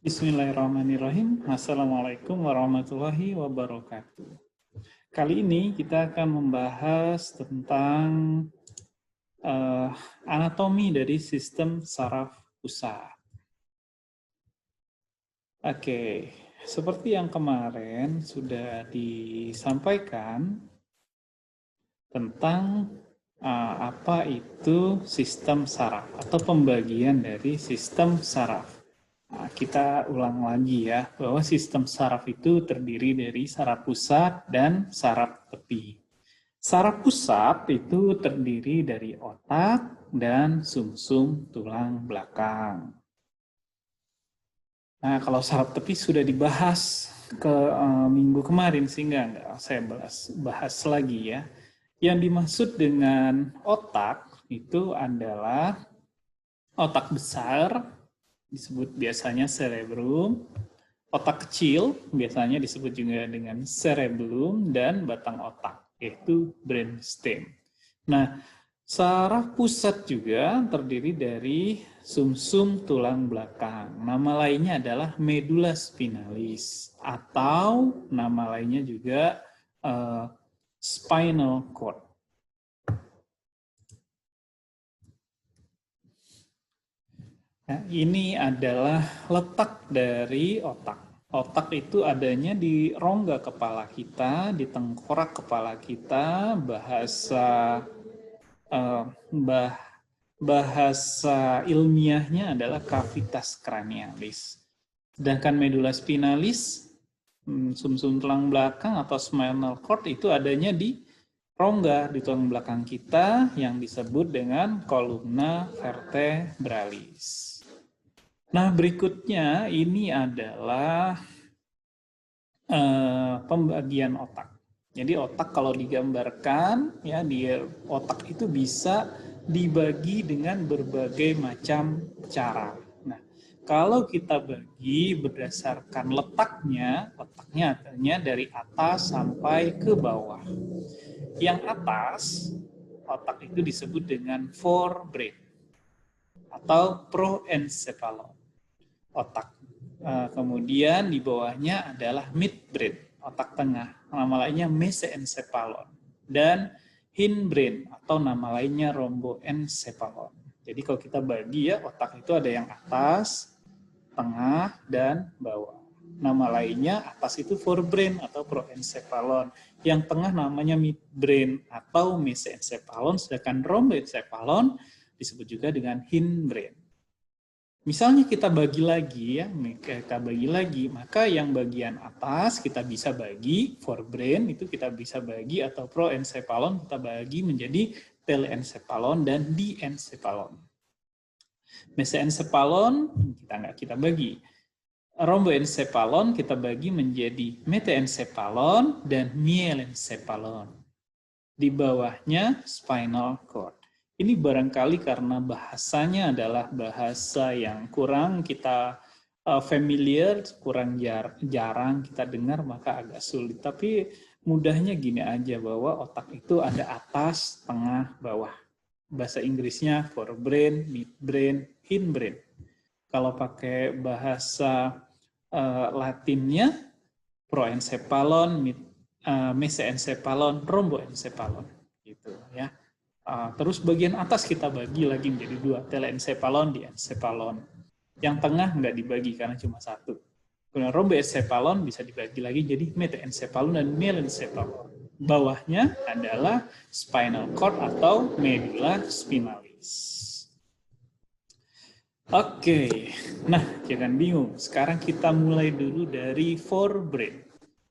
Bismillahirrahmanirrahim. Assalamualaikum warahmatullahi wabarakatuh. Kali ini kita akan membahas tentang anatomi dari sistem saraf pusat. Oke, seperti yang kemarin sudah disampaikan tentang apa itu sistem saraf atau pembagian dari sistem saraf. Nah, kita ulang lagi ya, bahwa sistem saraf itu terdiri dari saraf pusat dan saraf tepi. Saraf pusat itu terdiri dari otak dan sumsum tulang belakang. Nah, kalau saraf tepi sudah dibahas ke minggu kemarin, sehingga nggak saya bahas lagi ya. Yang dimaksud dengan otak itu adalah otak besar, disebut biasanya cerebrum, otak kecil biasanya disebut juga dengan cerebellum, dan batang otak, yaitu brainstem. Nah, saraf pusat juga terdiri dari sumsum tulang belakang. Nama lainnya adalah medulla spinalis, atau nama lainnya juga spinal cord. Nah, ini adalah letak dari otak. Otak itu adanya di rongga kepala kita, di tengkorak kepala kita, bahasa ilmiahnya adalah cavitas cranialis. Sedangkan medulla spinalis, sumsum tulang belakang atau spinal cord itu adanya di rongga di tulang belakang kita yang disebut dengan columna vertebralis. Nah, berikutnya ini adalah pembagian otak. Jadi otak kalau digambarkan ya, di otak itu bisa dibagi dengan berbagai macam cara. Nah, kalau kita bagi berdasarkan letaknya artinya dari atas sampai ke bawah. Yang atas, otak itu disebut dengan forebrain atau proencephalon, otak. Kemudian di bawahnya adalah midbrain, otak tengah. Nama lainnya mesencephalon. Dan hindbrain atau nama lainnya rhomboencephalon. Jadi kalau kita bagi ya, otak itu ada yang atas, tengah, dan bawah. Nama lainnya atas itu forebrain atau proencephalon. Yang tengah namanya midbrain atau mesencephalon, sedangkan rhomboencephalon disebut juga dengan hindbrain. Misalnya kita bagi lagi ya, maka yang bagian atas kita bisa bagi forebrain, itu kita bisa bagi, atau proencephalon kita bagi menjadi telencephalon dan diencephalon. Mesencephalon kita bagi. Rhomboencephalon kita bagi menjadi metencephalon dan mielencephalon. Di bawahnya spinal cord. Ini barangkali karena bahasanya adalah bahasa yang kurang kita familiar, kurang jarang kita dengar, maka agak sulit. Tapi mudahnya gini aja, bahwa otak itu ada atas, tengah, bawah. Bahasa Inggrisnya forebrain, midbrain, hindbrain. Kalau pakai bahasa Latinnya proencephalon, mesencephalon, rhomboencephalon, gitu ya. Terus bagian atas kita bagi lagi menjadi dua, telencephalon, diencephalon. Yang tengah nggak dibagi karena cuma satu. Kemudian rhomboencephalon bisa dibagi lagi jadi metencephalon dan mielencephalon. Bawahnya adalah spinal cord atau medulla spinalis. Oke, nah jangan bingung. Sekarang kita mulai dulu dari forebrain,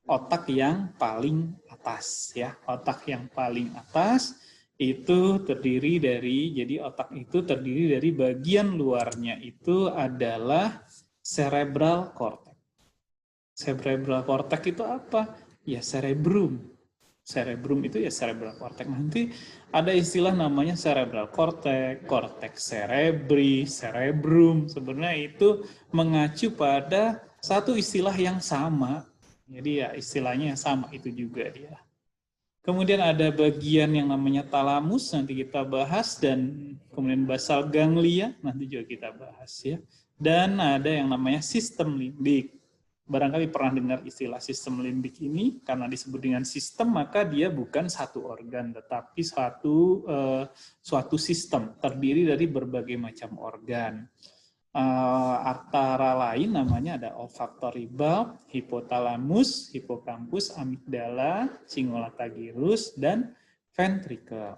otak yang paling atas ya. Otak yang paling atas itu terdiri dari, jadi otak itu terdiri dari bagian luarnya itu adalah cerebral cortex. Cerebral cortex itu apa? Ya cerebrum. Cerebrum itu ya cerebral cortex. Nanti ada istilah namanya cerebral cortex, cortex cerebri, cerebrum. Sebenarnya itu mengacu pada satu istilah yang sama. Jadi ya istilahnya yang sama itu juga dia. Kemudian ada bagian yang namanya talamus, nanti kita bahas, dan kemudian basal ganglia, nanti juga kita bahas ya. Dan ada yang namanya sistem limbik. Barangkali pernah dengar istilah sistem limbik ini, karena disebut dengan sistem, maka dia bukan satu organ, tetapi suatu sistem, terdiri dari berbagai macam organ. Antara lain namanya ada olfactory bulb, hipotalamus, hipokampus, amigdala, cingulata gyrus, dan ventricle.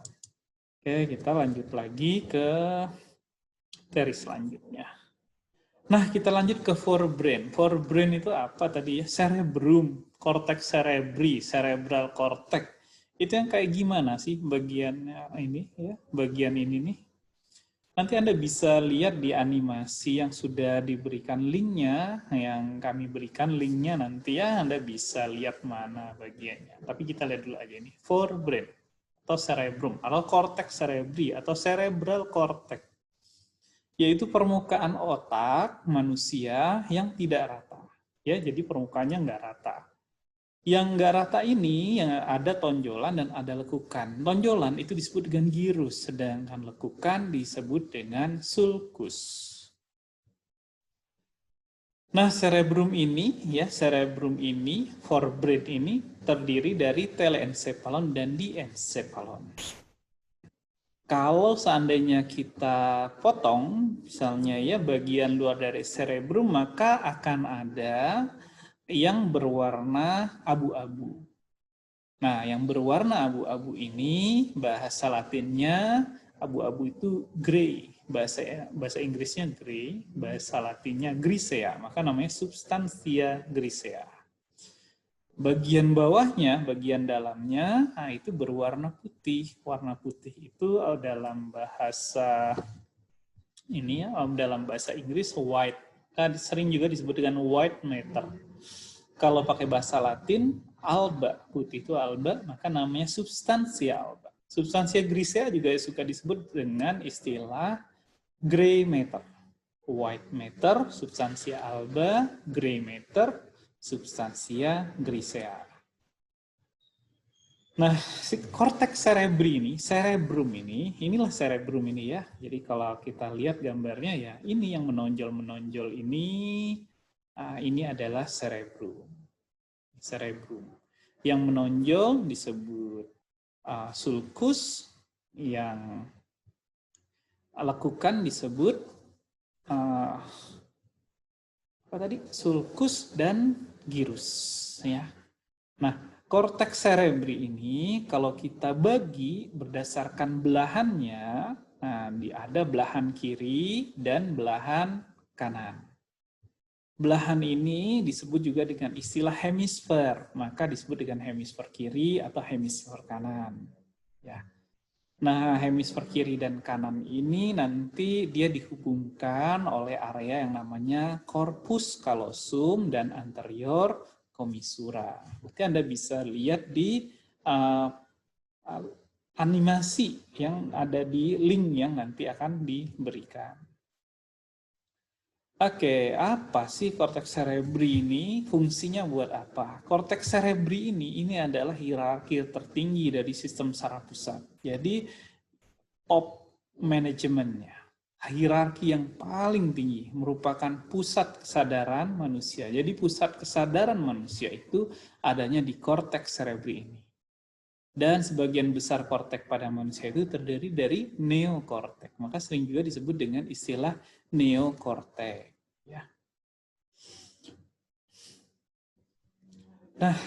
Oke, kita lanjut lagi ke materi selanjutnya. Nah, kita lanjut ke forebrain. Forebrain itu apa tadi ya? Cerebrum, cortex cerebri, cerebral cortex. Itu yang kayak gimana sih bagiannya ini ya? Bagian ini nih. Nanti Anda bisa lihat di animasi yang sudah diberikan linknya, yang kami berikan linknya nanti ya, Anda bisa lihat mana bagiannya. Tapi kita lihat dulu aja ini, forebrain atau cerebrum, atau cortex cerebri, atau cerebral cortex, yaitu permukaan otak manusia yang tidak rata. Ya, jadi permukaannya nggak rata. Yang nggak rata ini yang ada tonjolan dan ada lekukan. Tonjolan itu disebut dengan gyrus, sedangkan lekukan disebut dengan sulcus. Nah, cerebrum ini, forebrain ini terdiri dari teleencephalon dan diencephalon. Kalau seandainya kita potong, misalnya ya bagian luar dari cerebrum, maka akan ada yang berwarna abu-abu. Nah, yang berwarna abu-abu ini bahasa Latinnya abu-abu itu gray, bahasa Inggrisnya gray, bahasa Latinnya grisea, maka namanya substantia grisea. Bagian bawahnya, bagian dalamnya, nah itu berwarna putih. Warna putih itu dalam bahasa ini ya, dalam bahasa Inggris white. Sering juga disebut dengan white matter. Kalau pakai bahasa Latin, alba, putih itu alba, maka namanya substansia alba. Substansia grisea juga suka disebut dengan istilah gray matter. White matter, substansia alba, gray matter, substansia grisea. Nah, si cortex cerebri ini, cerebrum ini, inilah cerebrum ini ya. Jadi kalau kita lihat gambarnya ya, ini yang menonjol-menonjol ini adalah cerebrum. Cerebrum. Yang menonjol disebut sulcus, yang lekukan disebut apa tadi? Sulcus dan gyrus ya. Nah, cortex cerebri ini kalau kita bagi berdasarkan belahannya, nah ada belahan kiri dan belahan kanan. Belahan ini disebut juga dengan istilah hemisfer, maka disebut dengan hemisfer kiri atau hemisfer kanan. Ya. Nah, hemisfer kiri dan kanan ini nanti dia dihubungkan oleh area yang namanya corpus callosum dan anterior commissura. Nanti Anda bisa lihat di animasi yang ada di link yang nanti akan diberikan. Oke, apa sih cortex cerebri ini? Fungsinya buat apa? Cortex cerebri ini adalah hierarki tertinggi dari sistem saraf pusat. Jadi, manajemennya, hierarki yang paling tinggi, merupakan pusat kesadaran manusia. Jadi, pusat kesadaran manusia itu adanya di cortex cerebri ini. Dan sebagian besar kortek pada manusia itu terdiri dari neokortek. Maka sering juga disebut dengan istilah neokortek. Ya. Nah,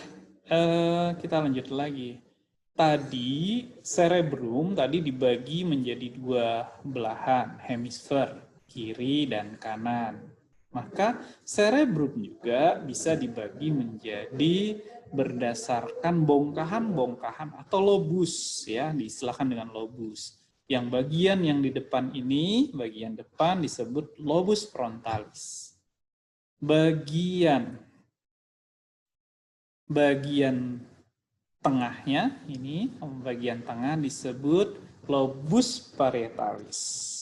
kita lanjut lagi. Tadi cerebrum tadi dibagi menjadi dua belahan, hemisfer, kiri dan kanan. Maka cerebrum juga bisa dibagi menjadi berdasarkan bongkahan-bongkahan atau lobus ya, diistilahkan dengan lobus. Yang bagian yang di depan ini, bagian depan disebut lobus frontalis. Bagian tengahnya ini, bagian tengah disebut lobus parietalis.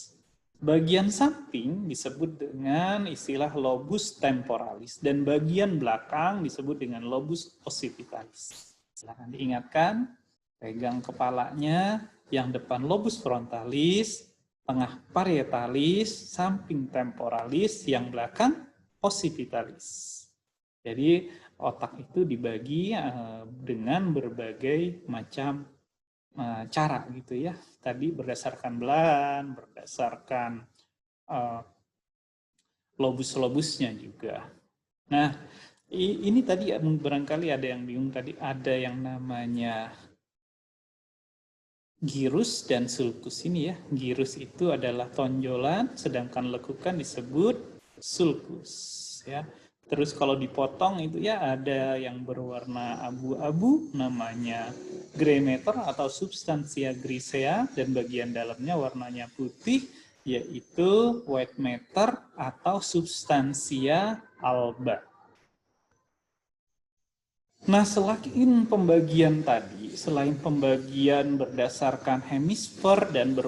Bagian samping disebut dengan istilah lobus temporalis dan bagian belakang disebut dengan lobus occipitalis. Silahkan diingatkan. Pegang kepalanya, yang depan lobus frontalis, tengah parietalis, samping temporalis, yang belakang occipitalis. Jadi otak itu dibagi dengan berbagai macam cara gitu ya. Tadi berdasarkan belahan, berdasarkan lobus-lobusnya juga. Nah, ini tadi barangkali ada yang bingung tadi, ada yang namanya gyrus dan sulcus ini ya. Gyrus itu adalah tonjolan, sedangkan lekukan disebut sulcus ya. Terus kalau dipotong itu ya ada yang berwarna abu-abu namanya gray matter atau substantia grisea, dan bagian dalamnya warnanya putih yaitu white matter atau substantia alba. Nah, selain pembagian tadi, selain pembagian berdasarkan hemisfer dan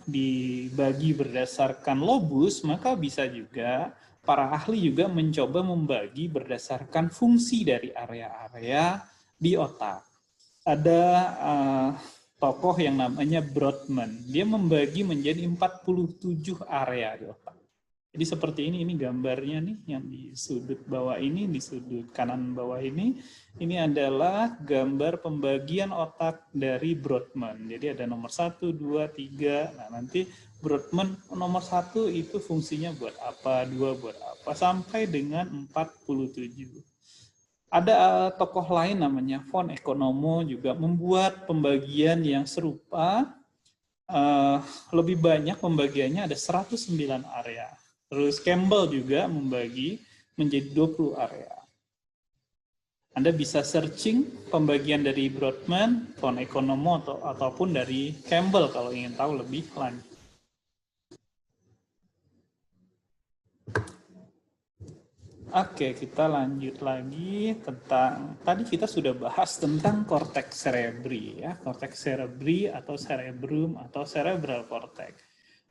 dibagi berdasarkan lobus, maka bisa juga para ahli juga mencoba membagi berdasarkan fungsi dari area-area di otak. Ada tokoh yang namanya Brodmann. Dia membagi menjadi 47 area di otak. Jadi seperti ini gambarnya nih yang di sudut bawah ini, di sudut kanan bawah ini adalah gambar pembagian otak dari Brodmann. Jadi ada nomor 1, 2, 3. Nah, nanti Brodmann nomor 1 itu fungsinya buat apa, 2 buat apa, sampai dengan 47. Ada tokoh lain namanya von Economo juga membuat pembagian yang serupa, lebih banyak pembagiannya, ada 109 area. Terus Campbell juga membagi menjadi 20 area. Anda bisa searching pembagian dari Brodmann, von Economo, ataupun dari Campbell kalau ingin tahu lebih lanjut. Oke, kita lanjut lagi tentang, tadi kita sudah bahas tentang korteks cerebri ya, korteks cerebri atau cerebrum atau cerebral cortex.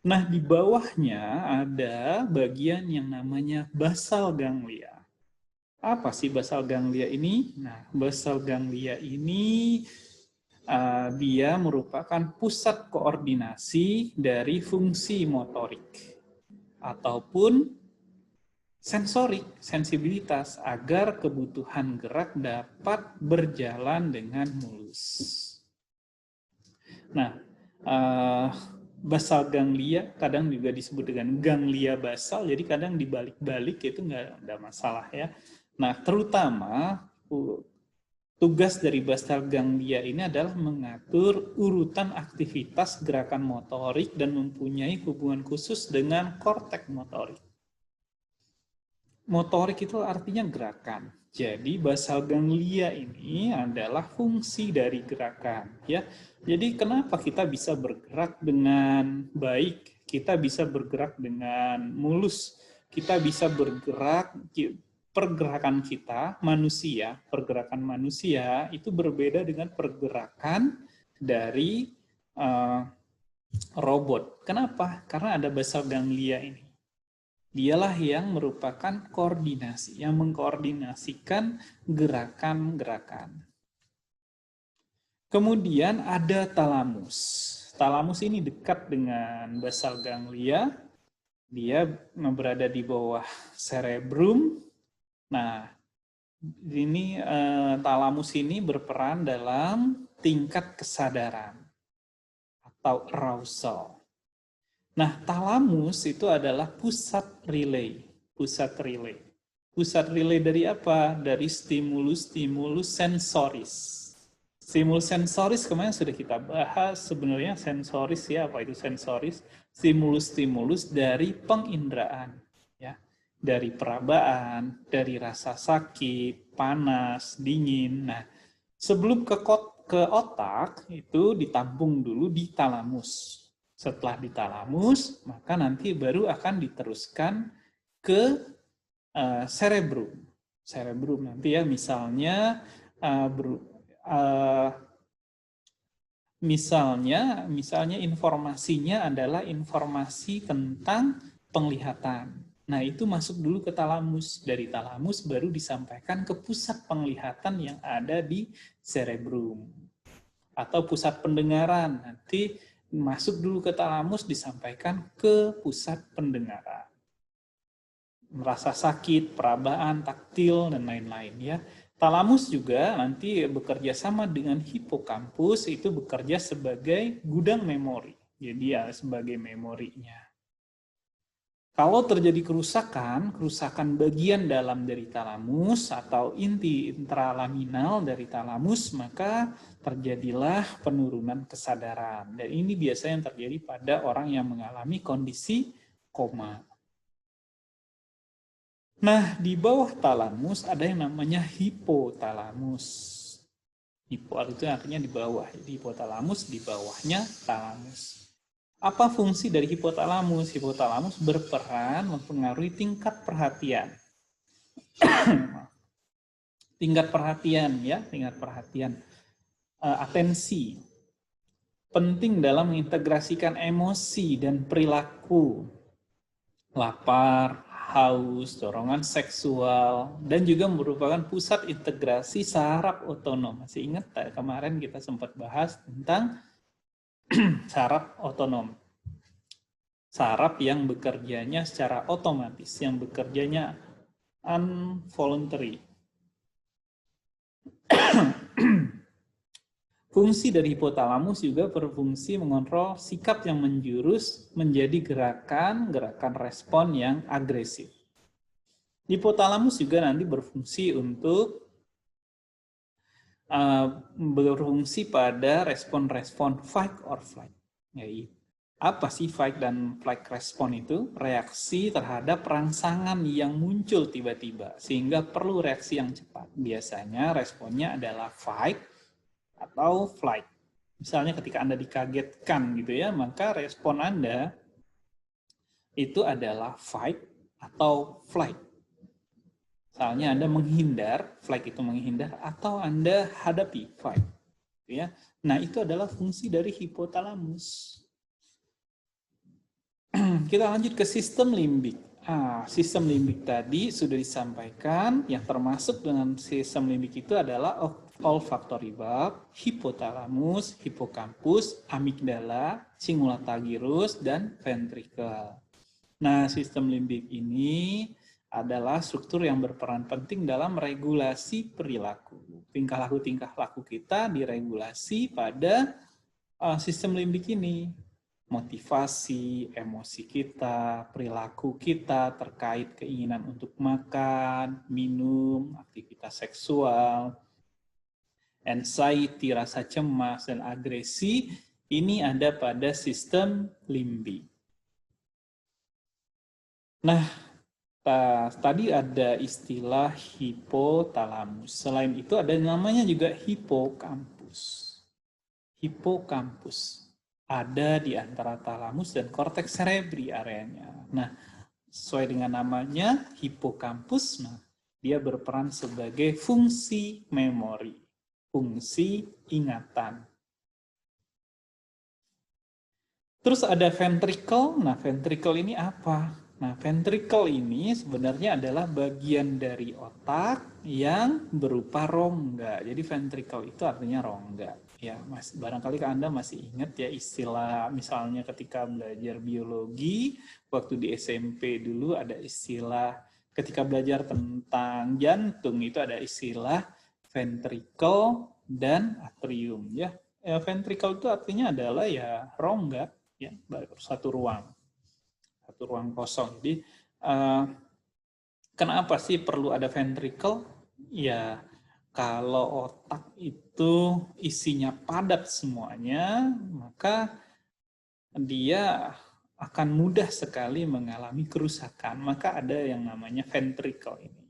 Nah, di bawahnya ada bagian yang namanya basal ganglia. Apa sih basal ganglia ini? Nah, basal ganglia ini dia merupakan pusat koordinasi dari fungsi motorik ataupun sensorik, sensibilitas, agar kebutuhan gerak dapat berjalan dengan mulus. Nah, basal ganglia kadang juga disebut dengan ganglia basal, jadi kadang dibalik-balik itu nggak ada masalah ya. Nah, terutama tugas dari basal ganglia ini adalah mengatur urutan aktivitas gerakan motorik dan mempunyai hubungan khusus dengan korteks motorik. Motorik itu artinya gerakan. Jadi basal ganglia ini adalah fungsi dari gerakan, ya. Jadi kenapa kita bisa bergerak dengan baik? Kita bisa bergerak dengan mulus. Kita bisa bergerak, pergerakan kita manusia, pergerakan manusia itu berbeda dengan pergerakan dari robot. Kenapa? Karena ada basal ganglia ini. Dialah yang merupakan koordinasi, yang mengkoordinasikan gerakan-gerakan. Kemudian ada talamus. Talamus ini dekat dengan basal ganglia. Dia berada di bawah cerebrum. Nah, ini talamus ini berperan dalam tingkat kesadaran atau arousal. Nah, talamus itu adalah pusat relay. Pusat relay. Pusat relay dari apa? Dari stimulus-stimulus sensoris. Stimulus sensoris kemarin sudah kita bahas. Sebenarnya sensoris ya, apa itu sensoris? Stimulus-stimulus dari penginderaan. Ya. Dari perabaan, dari rasa sakit, panas, dingin. Nah, sebelum ke otak, itu ditampung dulu di talamus. Setelah di talamus, maka nanti baru akan diteruskan ke cerebrum. Cerebrum nanti ya, misalnya misalnya informasinya adalah informasi tentang penglihatan. Nah, itu masuk dulu ke talamus. Dari talamus baru disampaikan ke pusat penglihatan yang ada di cerebrum. Atau pusat pendengaran. Nanti masuk dulu ke talamus, disampaikan ke pusat pendengaran. Merasa sakit, perabaan, taktil, dan lain-lain ya. Talamus juga nanti bekerja sama dengan hipokampus, itu bekerja sebagai gudang memori. Jadi ya sebagai memorinya. Kalau terjadi kerusakan bagian dalam dari talamus atau inti intralaminal dari talamus, maka terjadilah penurunan kesadaran. Dan ini biasanya yang terjadi pada orang yang mengalami kondisi koma. Nah, di bawah talamus ada yang namanya hipotalamus. Hipo itu artinya di bawah. Jadi hipotalamus di bawahnya talamus. Apa fungsi dari hipotalamus? Hipotalamus berperan mempengaruhi tingkat perhatian. Tingkat perhatian ya, tingkat perhatian. Atensi. Penting dalam mengintegrasikan emosi dan perilaku. Lapar, haus, dorongan seksual, dan juga merupakan pusat integrasi saraf otonom. Masih ingat kemarin kita sempat bahas tentang saraf otonom. Saraf yang bekerjanya secara otomatis, yang bekerjanya involuntary. Fungsi dari hipotalamus juga berfungsi mengontrol sikap yang menjurus menjadi gerakan respon yang agresif. Hipotalamus juga nanti berfungsi untuk berfungsi pada respon-respon fight or flight. Yaitu apa sih fight dan flight respon itu? Reaksi terhadap rangsangan yang muncul tiba-tiba sehingga perlu reaksi yang cepat. Biasanya responnya adalah fight atau flight. Misalnya ketika Anda dikagetkan gitu ya, maka respon Anda itu adalah fight atau flight. Misalnya Anda menghindar, flight itu menghindar, atau Anda hadapi, fight. Ya. Nah, itu adalah fungsi dari hipotalamus. Kita lanjut ke sistem limbik. Sistem limbik tadi sudah disampaikan, yang termasuk dengan sistem limbik itu adalah olfactory bulb, hipotalamus, hipokampus, amigdala, cingulata gyrus, dan ventricle. Nah, sistem limbik ini adalah struktur yang berperan penting dalam regulasi perilaku. Tingkah laku kita diregulasi pada sistem limbik ini. Motivasi, emosi kita, perilaku kita terkait keinginan untuk makan, minum, aktivitas seksual, anxiety, rasa cemas, dan agresi, ini ada pada sistem limbik. Nah, tadi ada istilah hipotalamus. Selain itu ada namanya juga hipokampus. Hipokampus ada di antara talamus dan korteks cerebri areanya. Nah, sesuai dengan namanya hipokampus, nah, dia berperan sebagai fungsi memori, fungsi ingatan. Terus ada ventricle. Nah, ventricle ini apa? Nah, ventricle ini sebenarnya adalah bagian dari otak yang berupa rongga. Jadi ventricle itu artinya rongga. Ya, Mas, barangkali Anda masih ingat ya istilah, misalnya ketika belajar biologi, waktu di SMP dulu ada istilah, ketika belajar tentang jantung itu ada istilah ventricle dan atrium. Ya, ventricle itu artinya adalah ya rongga, ya, satu ruang kosong. Jadi kenapa sih perlu ada ventricle? Ya, kalau otak itu isinya padat semuanya, maka dia akan mudah sekali mengalami kerusakan. Maka ada yang namanya ventricle ini.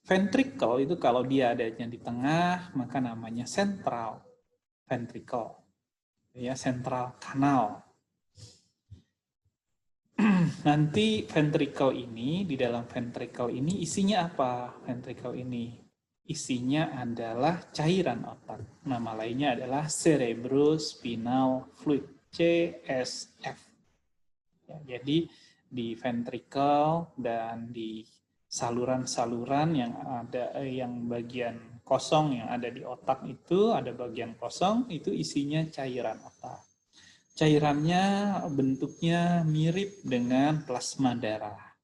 Ventricle itu kalau dia adanya di tengah, maka namanya central ventricle. Ya, central kanal. Nanti ventricle ini, di dalam ventricle ini isinya apa? Ventricle ini isinya adalah cairan otak. Nama lainnya adalah cerebrospinal fluid, CSF. Ya, jadi di ventricle dan di saluran-saluran yang ada, yang bagian kosong yang ada di otak itu, ada bagian kosong, itu isinya cairan otak. Cairannya bentuknya mirip dengan plasma darah.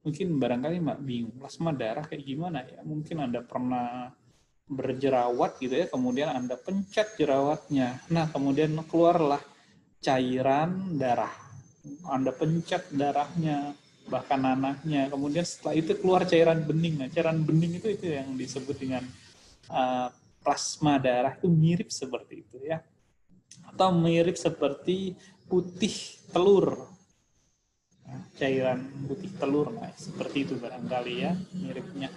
Mungkin barangkali Mbak bingung, plasma darah kayak gimana ya? Mungkin Anda pernah berjerawat gitu ya, kemudian Anda pencet jerawatnya. Nah, kemudian keluarlah cairan darah. Anda pencet darahnya, bahkan nanahnya. Kemudian setelah itu keluar cairan bening. Nah, cairan bening itu yang disebut dengan plasma darah, itu mirip seperti itu ya. Atau mirip seperti putih telur. Cairan putih telur, nah, seperti itu barangkali ya miripnya.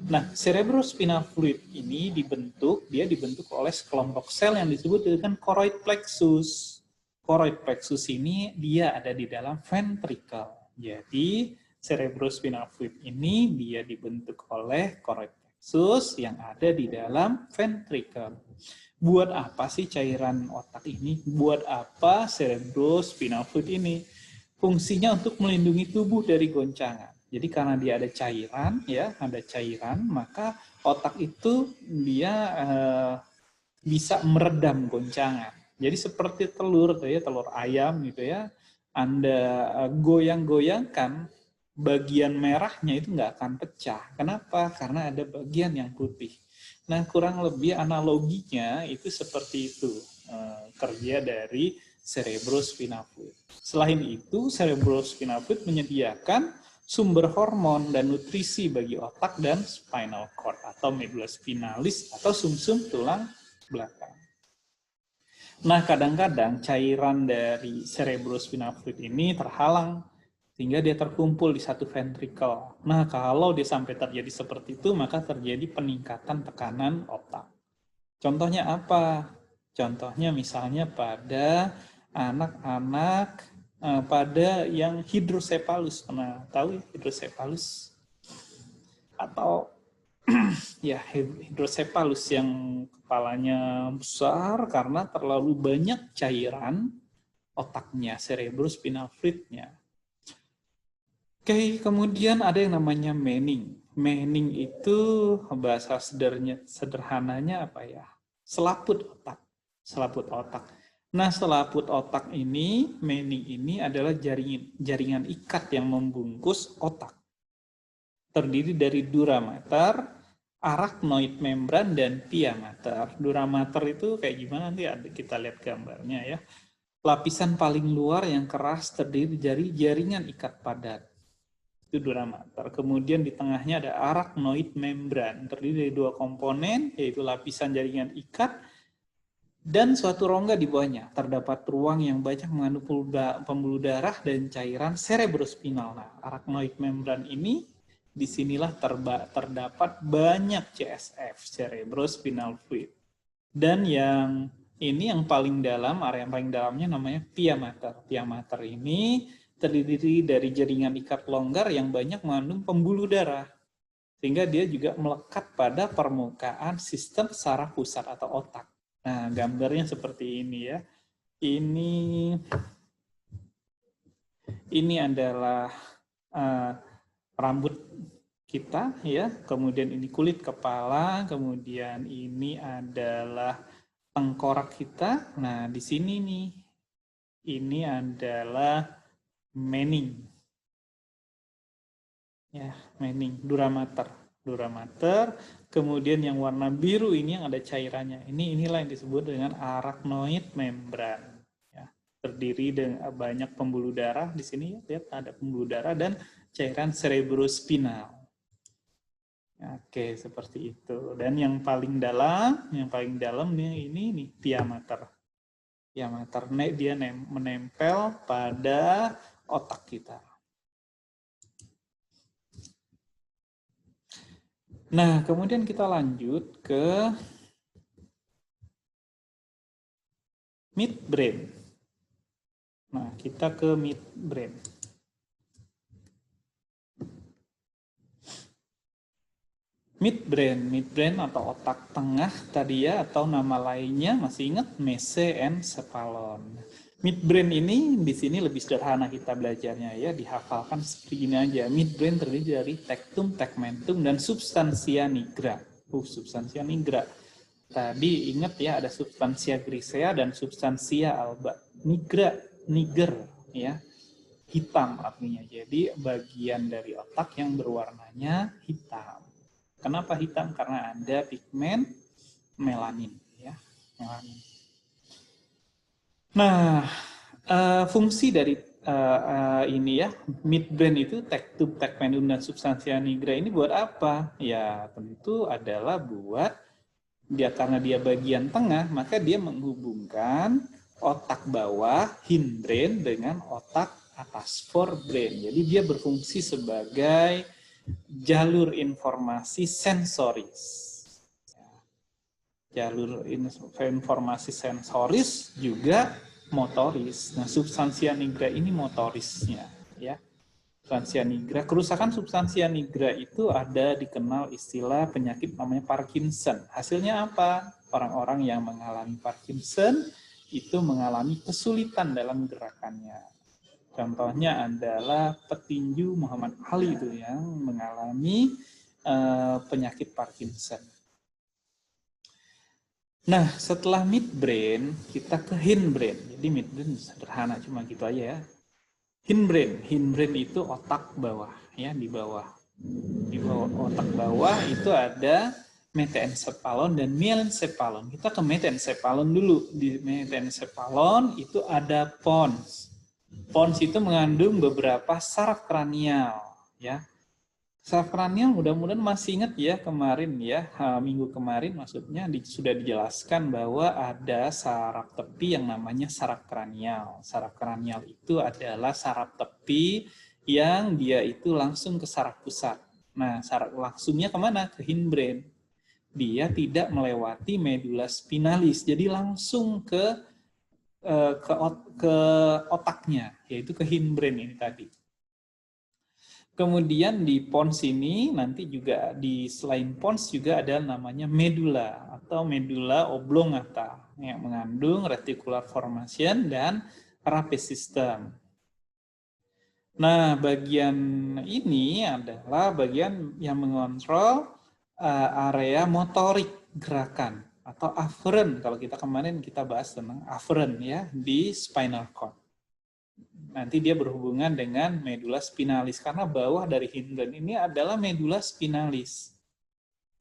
Nah, cerebrospinal fluid ini dibentuk oleh sekelompok sel yang disebut dengan choroid plexus. Choroid plexus ini dia ada di dalam ventricle. Jadi, cerebrospinal fluid ini dia dibentuk oleh choroid plexus yang ada di dalam ventricle. Buat apa sih cairan otak ini? Buat apa cerebrospinal fluid ini? Fungsinya untuk melindungi tubuh dari goncangan. Jadi karena dia ada cairan, ya, ada cairan, maka otak itu dia bisa meredam goncangan. Jadi seperti telur, ya, telur ayam gitu ya, Anda goyang-goyangkan, bagian merahnya itu nggak akan pecah. Kenapa? Karena ada bagian yang putih. Nah, kurang lebih analoginya itu seperti itu, kerja dari cerebrospinal fluid. Selain itu, cerebrospinal fluid menyediakan sumber hormon dan nutrisi bagi otak dan spinal cord atau medula spinalis atau sumsum tulang belakang. Nah, kadang-kadang cairan dari cerebrospinal fluid ini terhalang sehingga dia terkumpul di satu ventricle. Nah, kalau dia sampai terjadi seperti itu, maka terjadi peningkatan tekanan otak. Contohnya apa? Contohnya misalnya pada anak-anak pada yang hidrosepalus. Pernah tahu hidrosepalus? Atau ya hidrosepalus yang kepalanya besar karena terlalu banyak cairan otaknya, cerebrospinal fluid-nya. Oke, kemudian ada yang namanya Manning. Manning itu bahasa sederhananya apa ya? Selaput otak. Selaput otak. Nah, selaput otak ini, Manning ini adalah jaringan ikat yang membungkus otak. Terdiri dari dura mater, arachnoid membran, dan pia mater. Dura mater itu kayak gimana nanti kita lihat gambarnya ya. Lapisan paling luar yang keras terdiri dari jaringan ikat padat. Itu dura mater. Kemudian di tengahnya ada arachnoid membran, terdiri dari dua komponen, yaitu lapisan jaringan ikat dan suatu rongga di bawahnya. Terdapat ruang yang banyak mengandung pembuluh darah dan cairan cerebrospinal. Nah, arachnoid membran ini disinilah terdapat banyak CSF, cerebrospinal fluid. Dan yang ini yang paling dalam, area yang paling dalamnya namanya pia mater. Pia mater ini terdiri dari jaringan ikat longgar yang banyak mengandung pembuluh darah. Sehingga dia juga melekat pada permukaan sistem saraf pusat atau otak. Nah, gambarnya seperti ini ya. Ini adalah rambut kita ya, kemudian ini kulit kepala, kemudian ini adalah tengkorak kita. Nah, di sini nih, ini adalah Manning. Ya, Manning, dura mater. Dura mater, kemudian yang warna biru ini yang ada cairannya. Inilah yang disebut dengan arachnoid membran. Ya, terdiri dengan banyak pembuluh darah di sini, lihat ada pembuluh darah dan cairan cerebrospinal. Oke, seperti itu. Dan yang paling dalam nih ini nih pia mater. Pia mater dia menempel pada otak kita. Nah, kemudian kita lanjut ke midbrain. Nah, kita ke midbrain. Midbrain atau otak tengah tadi ya, atau nama lainnya masih ingat mesencephalon. Midbrain ini di sini lebih sederhana kita belajarnya ya, dihafalkan seperti ini aja. Midbrain terdiri dari tectum, tegmentum, dan substantia nigra. Substantia nigra. Tadi ingat ya, ada substantia grisea dan substantia alba. Nigra, niger ya, hitam artinya. Jadi bagian dari otak yang berwarnanya hitam. Kenapa hitam? Karena ada pigmen melanin ya, melanin. Nah, fungsi dari ini ya, midbrain itu tectum, tegmentum, dan substantia nigra ini buat apa? Ya tentu adalah buat dia, karena dia bagian tengah, maka dia menghubungkan otak bawah hindbrain dengan otak atas forebrain. Jadi dia berfungsi sebagai jalur informasi sensoris. Jalur informasi sensoris juga motoris. Nah, substansia nigra ini motorisnya, ya. Substansia nigra, kerusakan substansia nigra itu ada dikenal istilah penyakit namanya Parkinson. Hasilnya apa? Orang-orang yang mengalami Parkinson itu mengalami kesulitan dalam gerakannya. Contohnya adalah petinju Muhammad Ali itu yang mengalami penyakit Parkinson. Nah, setelah midbrain, kita ke hindbrain. Jadi midbrain sederhana, cuma gitu aja ya. Hindbrain itu otak bawah, ya, di bawah. Di bawah otak bawah itu ada metencephalon dan mielencephalon. Kita ke metencephalon dulu. Di metencephalon itu ada pons. Pons itu mengandung beberapa saraf kranial, ya. Saraf kranial mudah-mudahan masih ingat ya kemarin ya, minggu kemarin maksudnya sudah dijelaskan bahwa ada saraf tepi yang namanya saraf kranial. Saraf kranial itu adalah saraf tepi yang dia itu langsung ke saraf pusat. Nah, saraf langsungnya kemana? Ke hindbrain. Dia tidak melewati medula spinalis, jadi langsung ke otaknya, yaitu ke hindbrain ini tadi. Kemudian di pons ini nanti juga di selain pons juga ada namanya medula atau medula oblongata yang mengandung reticular formation dan rapace system. Nah, bagian ini adalah bagian yang mengontrol area motorik gerakan atau afferent. Kalau kemarin kita bahas tentang afferent ya di spinal cord. Nanti dia berhubungan dengan medula spinalis karena bawah dari hindbrain ini adalah medula spinalis.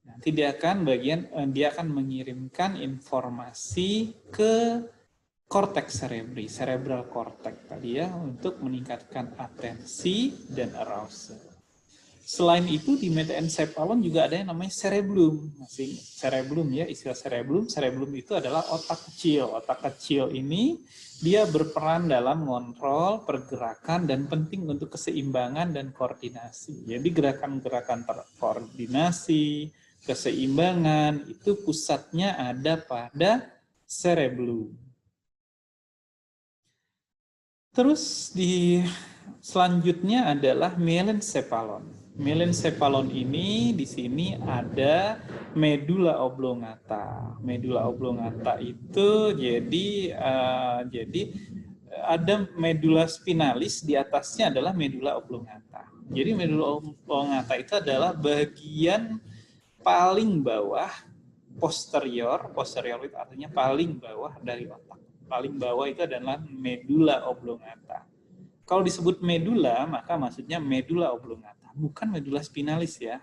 Nanti dia akan mengirimkan informasi ke korteks cerebri, cerebral cortex tadi ya, untuk meningkatkan atensi dan arousal. Selain itu di metencephalon juga ada yang namanya cerebellum. Masih cerebellum ya, istilah cerebellum. Cerebellum itu adalah otak kecil. Otak kecil ini dia berperan dalam mengontrol pergerakan dan penting untuk keseimbangan dan koordinasi. Jadi gerakan-gerakan koordinasi, keseimbangan itu pusatnya ada pada cerebellum. Terus selanjutnya adalah mielencephalon. Mielencephalon ini di sini ada medula oblongata. Medula oblongata itu jadi ada medula spinalis, di atasnya adalah medula oblongata. Jadi medula oblongata itu adalah bagian paling bawah posterior itu artinya paling bawah dari otak. Paling bawah itu adalah medula oblongata. Kalau disebut medula, maka maksudnya medula oblongata. Bukan medula spinalis ya.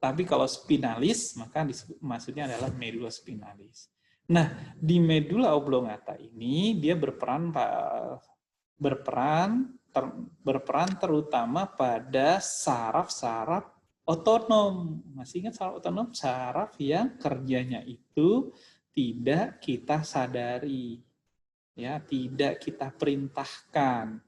Tapi kalau spinalis, maka maksudnya adalah medula spinalis. Nah, di medula oblongata ini dia berperan terutama pada saraf-saraf otonom. Masih ingat saraf otonom? Saraf yang kerjanya itu tidak kita sadari. Ya, tidak kita perintahkan.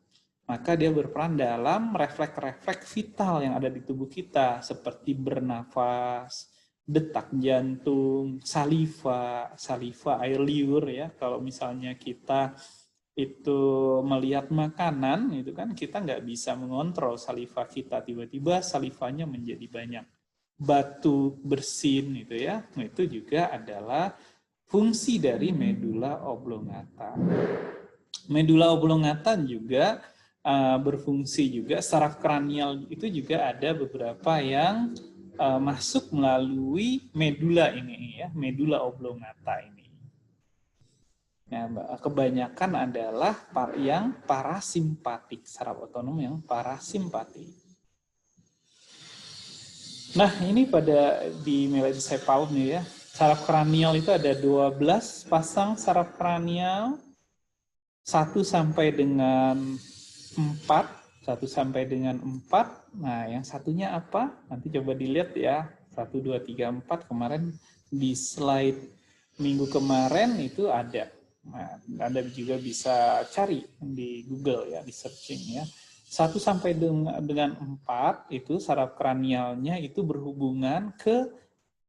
Maka dia berperan dalam refleks-refleks vital yang ada di tubuh kita, seperti bernafas, detak jantung, saliva air liur ya. Kalau misalnya kita itu melihat makanan, itu kan kita nggak bisa mengontrol saliva kita, tiba-tiba salivanya menjadi banyak batu bersin itu ya. Nah, itu juga adalah fungsi dari medula oblongata. Medula oblongata juga berfungsi juga. Saraf kranial itu juga ada beberapa yang masuk melalui medula ini ya, medula oblongata ini. Ya, kebanyakan adalah yang parasimpatik, saraf otonom yang parasimpatik. Nah, ini pada di melencephalon nih ya. Saraf kranial itu ada 12 pasang saraf kranial, 1 sampai dengan 4, 1 sampai dengan 4. Nah, yang satunya apa? Nanti coba dilihat ya. 1, 2, 3, 4 kemarin di slide minggu kemarin itu ada. Nah, Anda juga bisa cari di Google ya, di searching ya. 1 sampai dengan 4 itu saraf kranialnya itu berhubungan ke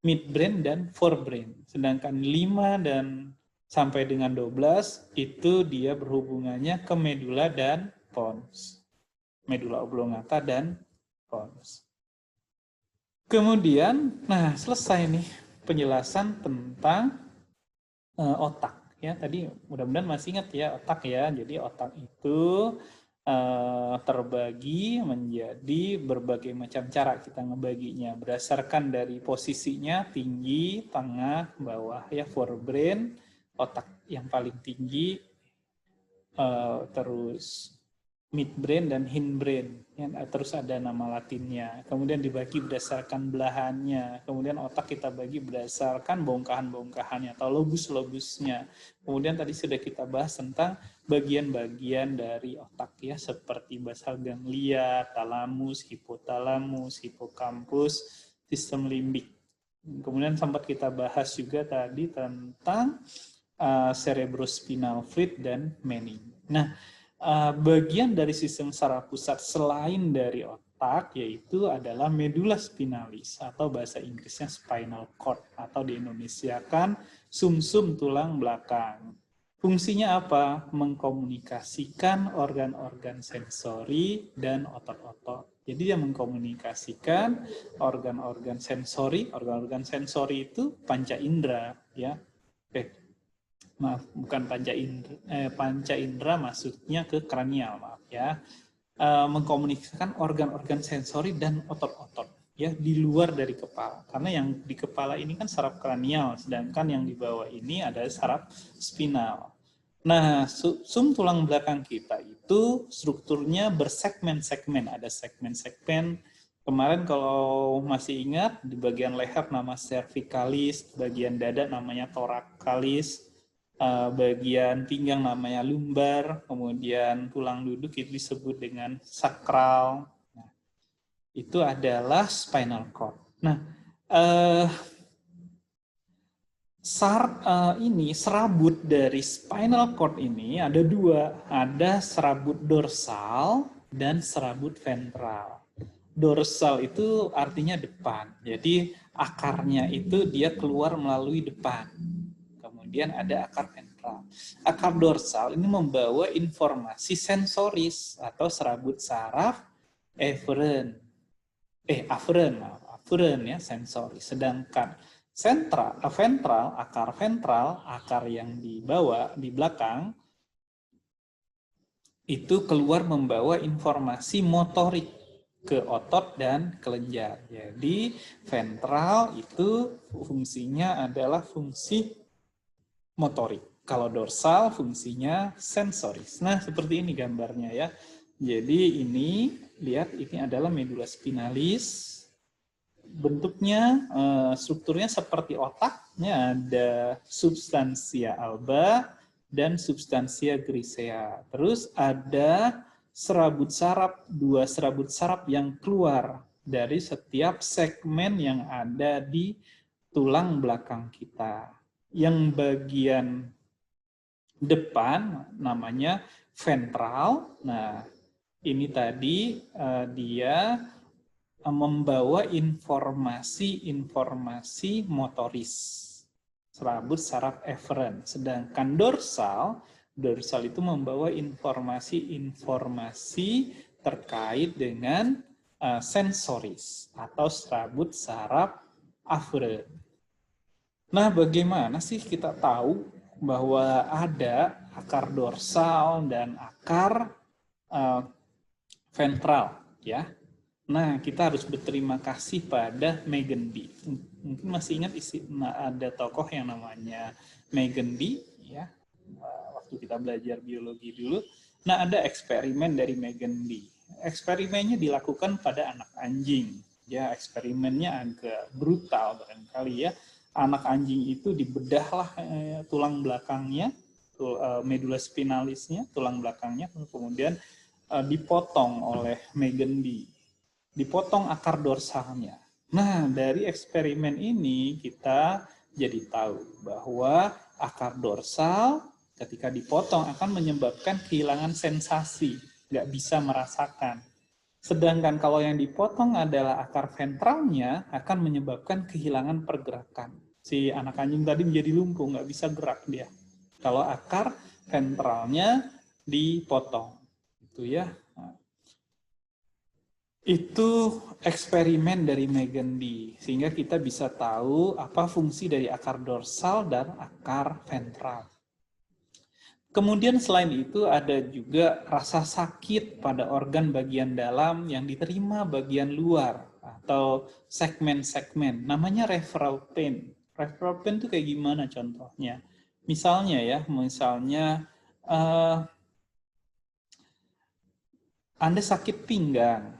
midbrain dan forebrain. Sedangkan 5 dan sampai dengan 12 itu dia berhubungannya ke medula dan pons. Medula oblongata dan pons. Kemudian, nah selesai nih penjelasan tentang otak. Ya, tadi mudah-mudahan masih ingat ya otak ya. Jadi otak itu terbagi menjadi berbagai macam cara kita ngebaginya berdasarkan dari posisinya tinggi, tengah, bawah ya, forebrain, otak yang paling tinggi, terus midbrain dan hindbrain ya, terus ada nama latinnya, kemudian dibagi berdasarkan belahannya, kemudian otak kita bagi berdasarkan bongkahan-bongkahannya atau lobus-lobusnya. Kemudian tadi sudah kita bahas tentang bagian-bagian dari otak ya, seperti basal ganglia, talamus, hipotalamus, hipokampus, sistem limbik. Kemudian sempat kita bahas juga tadi tentang cerebrospinal fluid dan mening. Nah, bagian dari sistem saraf pusat selain dari otak yaitu adalah medula spinalis atau bahasa Inggrisnya spinal cord atau diindonesiakan sumsum tulang belakang. Fungsinya apa? Mengkomunikasikan organ-organ sensori dan otot-otot. Jadi dia mengkomunikasikan organ-organ sensori. Organ-organ sensori itu panca indera ya. Maaf, bukan panca indera maksudnya ke kranial, maaf ya. Mengkomunikasikan organ-organ sensori dan otot-otot ya di luar dari kepala. Karena yang di kepala ini kan saraf kranial, sedangkan yang di bawah ini ada saraf spinal. Nah, sum tulang belakang kita itu strukturnya bersegmen-segmen, ada segmen-segmen. Kemarin kalau masih ingat di bagian leher nama cervicalis, bagian dada namanya thoracalis, bagian pinggang namanya lumbar, kemudian tulang duduk itu disebut dengan sakral. Nah, itu adalah spinal cord. Nah, serabut dari spinal cord ini ada dua, ada serabut dorsal dan serabut ventral. Dorsal itu artinya depan, jadi akarnya itu dia keluar melalui depan. Kemudian ada akar ventral. Akar dorsal ini membawa informasi sensoris atau serabut saraf aferen ya, sensori. Sedangkan ventral, akar yang dibawa di belakang itu keluar membawa informasi motorik ke otot dan kelenjar. Jadi ventral itu fungsinya adalah fungsi motorik. Kalau dorsal fungsinya sensoris. Nah, seperti ini gambarnya ya. Jadi ini, lihat ini adalah medula spinalis. Bentuknya, strukturnya seperti otaknya ada substansia alba dan substansia grisea. Terus ada serabut saraf, dua serabut saraf yang keluar dari setiap segmen yang ada di tulang belakang kita. Yang bagian depan namanya ventral. Nah, ini tadi dia membawa informasi motoris, serabut saraf eferen. Sedangkan dorsal itu membawa informasi terkait dengan sensoris atau serabut saraf aferen. Nah, bagaimana sih kita tahu bahwa ada akar dorsal dan akar ventral, ya. Nah, kita harus berterima kasih pada Megendy. Mungkin masih ingat ada tokoh yang namanya Megendy, ya. Waktu kita belajar biologi dulu. Nah, ada eksperimen dari Megendy. Eksperimennya dilakukan pada anak anjing. Ya, eksperimennya agak brutal barangkali ya. Anak anjing itu dibedahlah tulang belakangnya, medula spinalisnya, tulang belakangnya, kemudian dipotong oleh Megendy. Dipotong akar dorsalnya. Nah, dari eksperimen ini kita jadi tahu bahwa akar dorsal ketika dipotong akan menyebabkan kehilangan sensasi, nggak bisa merasakan. Sedangkan kalau yang dipotong adalah akar ventralnya akan menyebabkan kehilangan pergerakan. Si anak anjing tadi menjadi lumpuh, nggak bisa gerak dia. Kalau akar ventralnya dipotong, itu ya. Itu eksperimen dari Megendy, sehingga kita bisa tahu apa fungsi dari akar dorsal dan akar ventral. Kemudian selain itu ada juga rasa sakit pada organ bagian dalam yang diterima bagian luar atau segmen-segmen, namanya referral pain. Referral pain itu kayak gimana contohnya? Misalnya Anda sakit pinggang.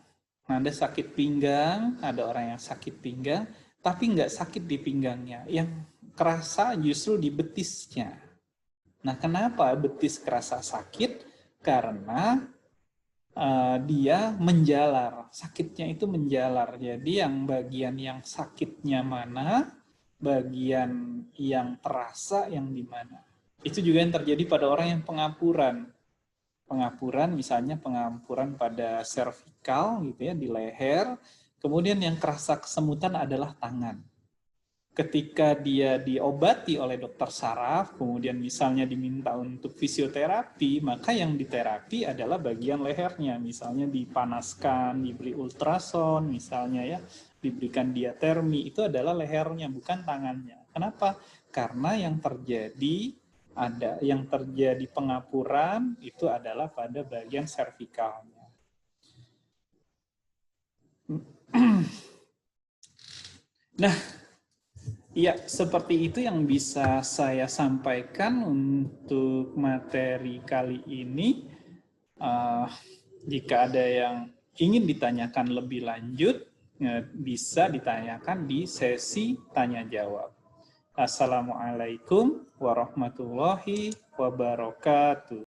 Anda sakit pinggang, ada orang yang sakit pinggang, tapi nggak sakit di pinggangnya. Yang kerasa justru di betisnya. Nah, kenapa betis kerasa sakit? Karena dia menjalar. Sakitnya itu menjalar. Jadi yang bagian yang sakitnya mana, bagian yang terasa yang di mana. Itu juga yang terjadi pada orang yang pengapuran. Misalnya pengampuran pada servikal gitu ya, di leher. Kemudian yang kerasa kesemutan adalah tangan. Ketika dia diobati oleh dokter saraf, kemudian misalnya diminta untuk fisioterapi, maka yang diterapi adalah bagian lehernya. Misalnya dipanaskan, diberi ultrason, misalnya ya, diberikan diatermi, itu adalah lehernya, bukan tangannya. Kenapa? Karena yang terjadi pengapuran itu adalah pada bagian servikalnya. Nah, ya seperti itu yang bisa saya sampaikan untuk materi kali ini. Jika ada yang ingin ditanyakan lebih lanjut, bisa ditanyakan di sesi tanya jawab. Assalamualaikum warahmatullahi wabarakatuh.